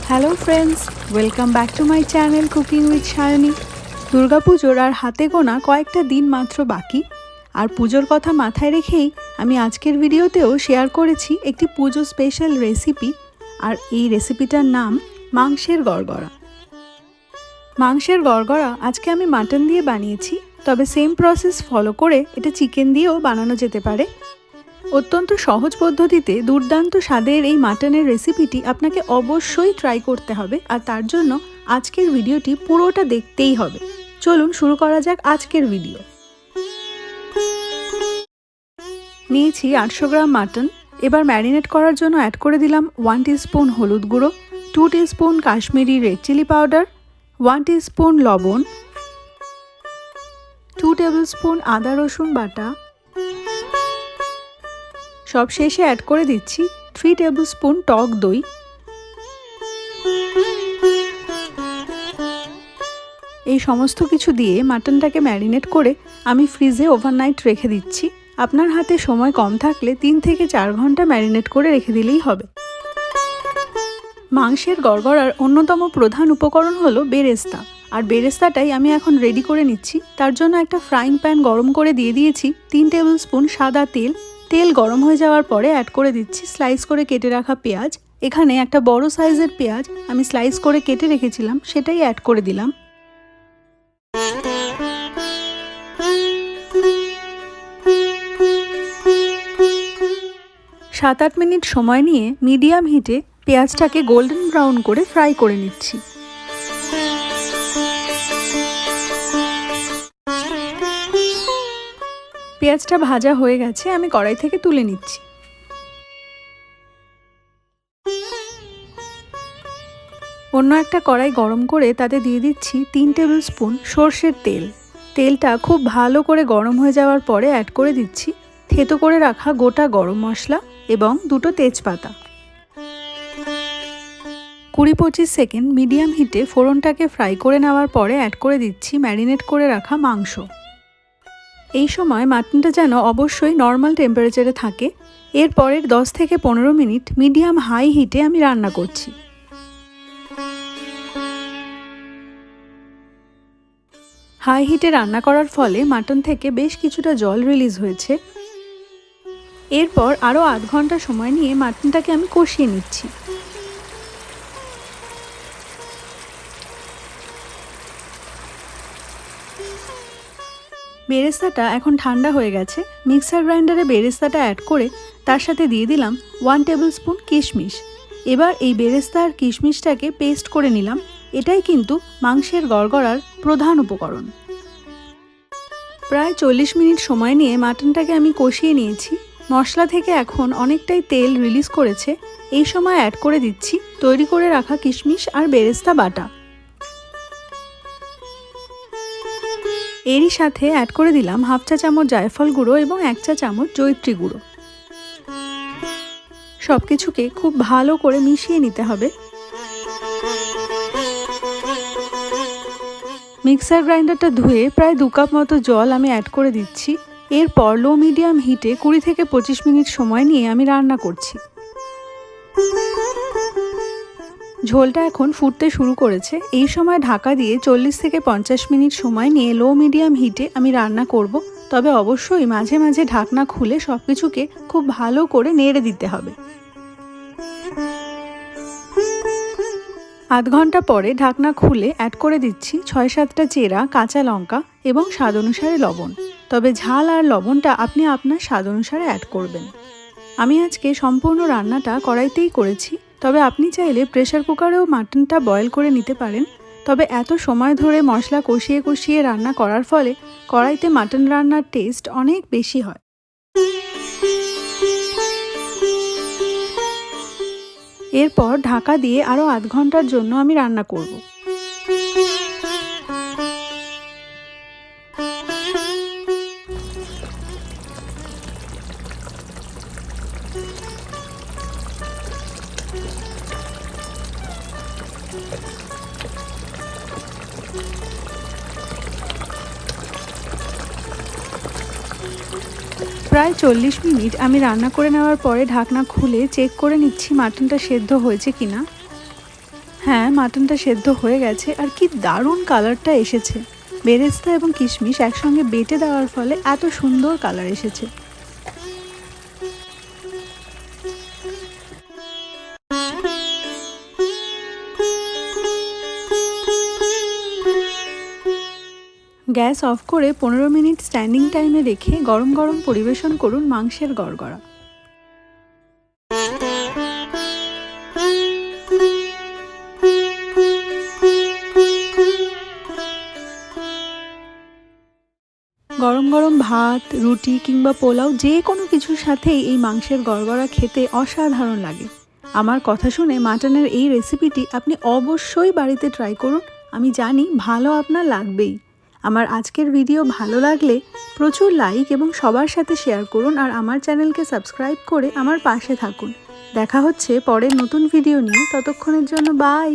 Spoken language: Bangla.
Hello friends, welcome back to my channel cooking with Sayani. Durga পুজোর আর হাতে গোনা কয়েকটা দিন মাত্র বাকি, আর পুজোর কথা মাথায় রেখেই আমি আজকের ভিডিওতেও শেয়ার করেছি একটি পুজো স্পেশাল রেসিপি। আর এই রেসিপিটার নাম মাংসের গড়গড়া। মাংসের গড়গড়া আজকে আমি মাটন দিয়ে বানিয়েছি, তবে সেম প্রসেস ফলো করে এটা চিকেন দিয়েও বানানো যেতে পারে। অত্যন্ত সহজ পদ্ধতিতে দুর্দান্ত স্বাদের এই মাটনের রেসিপিটি আপনাকে অবশ্যই ট্রাই করতে হবে, আর তার জন্য আজকের ভিডিওটি পুরোটা দেখতেই হবে। চলুন শুরু করা যাক আজকের ভিডিও। নিয়েছি 800 গ্রাম মাটন। এবার ম্যারিনেট করার জন্য অ্যাড করে দিলাম 1 টিস্পুন হলুদ গুঁড়ো, 2 teaspoon Kashmiri red chilli powder, 1 teaspoon লবণ, 2 টেবিলস্পুন আদা রসুন বাটা। সব শেষে অ্যাড করে দিচ্ছি 3 টেবিলস্পুন টক দই। এই সমস্ত কিছু দিয়ে মাটনটাকে ম্যারিনেট করে আমি ফ্রিজে ওভারনাইট রেখে দিচ্ছি। আপনার হাতে সময় কম থাকলে 3 থেকে 4 ঘন্টা ম্যারিনেট করে রেখে দিলেই হবে। মাংসের গড়গড়ার অন্যতম প্রধান উপকরণ হলো বেরেস্তা, আর বেরেস্তাটাই আমি এখন রেডি করে নিচ্ছি। তার জন্য একটা ফ্রাইং প্যান গরম করে দিয়ে দিয়েছি 3 টেবিলস্পুন সাদা তেল। তেল গরম হয়ে যাওয়ার পরে অ্যাড করে দিচ্ছি স্লাইস করে কেটে রাখা পেঁয়াজ। এখানে একটা বড় সাইজের পেঁয়াজ আমি স্লাইস করে কেটে রেখেছিলাম, সেটাই অ্যাড করে দিলাম। সাত 8 মিনিট সময় নিয়ে মিডিয়াম হিটে পেঁয়াজটাকে গোল্ডেন ব্রাউন করে ফ্রাই করে নিচ্ছি। পেঁয়াজটা ভাজা হয়ে গেছে, আমি কড়াই থেকে তুলে নিচ্ছি। অন্য একটা কড়াই গরম করে তাতে দিয়ে দিচ্ছি 3 টেবিল স্পুন সর্ষের তেল। তেলটা খুব ভালো করে গরম হয়ে যাওয়ার পরে অ্যাড করে দিচ্ছি থেতো করে রাখা গোটা গরম মশলা এবং 2টো তেজপাতা। 20-25 সেকেন্ড মিডিয়াম হিটে ফোড়নটাকে ফ্রাই করে নেওয়ার পরে অ্যাড করে দিচ্ছি ম্যারিনেট করে রাখা মাংস। এই সময় মাটনটা যেন অবশ্যই নর্মাল টেম্পারেচারে থাকে। এরপরের 10 থেকে 15 মিনিট মিডিয়াম হাই হিটে আমি রান্না করছি। হাই হিটে রান্না করার ফলে মাটন থেকে বেশ কিছুটা জল রিলিজ হয়েছে। এরপর আরও আধ ঘন্টা সময় নিয়ে মাটনটাকে আমি কষিয়ে নিচ্ছি। বেরেস্তাটা এখন ঠান্ডা হয়ে গেছে। মিক্সার গ্রাইন্ডারে বেরেস্তাটা অ্যাড করে তার সাথে দিয়ে দিলাম 1 টেবিল স্পুন কিশমিশ। এবার এই বেরেস্তা আর কিশমিশটাকে পেস্ট করে নিলাম। এটাই কিন্তু মাংসের গড়গড়ার প্রধান উপকরণ। প্রায় 40 মিনিট সময় নিয়ে মাটনটাকে আমি কষিয়ে নিয়েছি। মশলা থেকে এখন অনেকটাই তেল রিলিজ করেছে। এই সময় অ্যাড করে দিচ্ছি তৈরি করে রাখা কিশমিশ আর বেরেস্তা বাটা। এরই সাথে অ্যাড করে দিলাম 1/2 চা চামচ জায়ফল গুঁড়ো এবং 1 চা চামচ জয়িত্রী গুঁড়ো। সব কিছুকে খুব ভালো করে মিশিয়ে নিতে হবে। মিক্সার গ্রাইন্ডারটা ধুয়ে প্রায় 2 কাপ মতো জল আমি অ্যাড করে দিচ্ছি। এরপর লো মিডিয়াম হিটে 20 থেকে 25 মিনিট সময় নিয়ে আমি রান্না করছি। ঝোলটা এখন ফুটতে শুরু করেছে। এই সময় ঢাকা দিয়ে 40 থেকে 50 মিনিট সময় নিয়ে লো মিডিয়াম হিটে আমি রান্না করব। তবে অবশ্যই মাঝে মাঝে ঢাকনা খুলে সব কিছুকে খুব ভালো করে নেড়ে দিতে হবে। আধ ঘন্টা পরে ঢাকনা খুলে অ্যাড করে দিচ্ছি 6-7টা চেরা কাঁচা লঙ্কা এবং স্বাদ অনুসারে লবণ। তবে ঝাল আর লবণটা আপনি আপনার স্বাদ অনুসারে অ্যাড করবেন। আমি আজকে সম্পূর্ণ রান্নাটা কড়াইতেই করেছি, তবে আপনি চাইলে প্রেসার কুকারেও মাটনটা বয়েল করে নিতে পারেন। তবে এত সময় ধরে মশলা কষিয়ে কষিয়ে রান্না করার ফলে কড়াইতে মাটন রান্নার টেস্ট অনেক বেশি হয়। এরপর ঢাকা দিয়ে আরও আধ ঘন্টার জন্য আমি রান্না করব। প্রায় 40 মিনিট আমি রান্না করে নেওয়ার পরে ঢাকনা খুলে চেক করে নিচ্ছি মাটনটা সেদ্ধ হয়েছে কিনা। হ্যাঁ, মাটনটা সেদ্ধ হয়ে গেছে আর কি দারুণ কালারটা এসেছে। বেরেস্তা এবং কিশমিশ একসঙ্গে বেটে দেওয়ার ফলে এত সুন্দর কালার এসেছে। গ্যাস অফ করে 15 মিনিট স্ট্যান্ডিং টাইমে রেখে গরম গরম পরিবেশন করুন মাংসের গড়গড়া। গরম গরম ভাত, রুটি কিংবা পোলাও যে কোনো কিছুর সাথেই এই মাংসের গড়গড়া খেতে অসাধারণ লাগে। আমার কথা শুনে মাটনের এই রেসিপিটি আপনি অবশ্যই বাড়িতে ট্রাই করুন। আমি জানি ভালো আপনার লাগবেই। আমার আজকের ভিডিও ভালো লাগলে প্রচুর লাইক এবং সবার সাথে শেয়ার করুন আর আমার চ্যানেলকে সাবস্ক্রাইব করে আমার পাশে থাকুন। দেখা হচ্ছে পরের নতুন ভিডিও নিয়ে, ততক্ষণের জন্য বাই।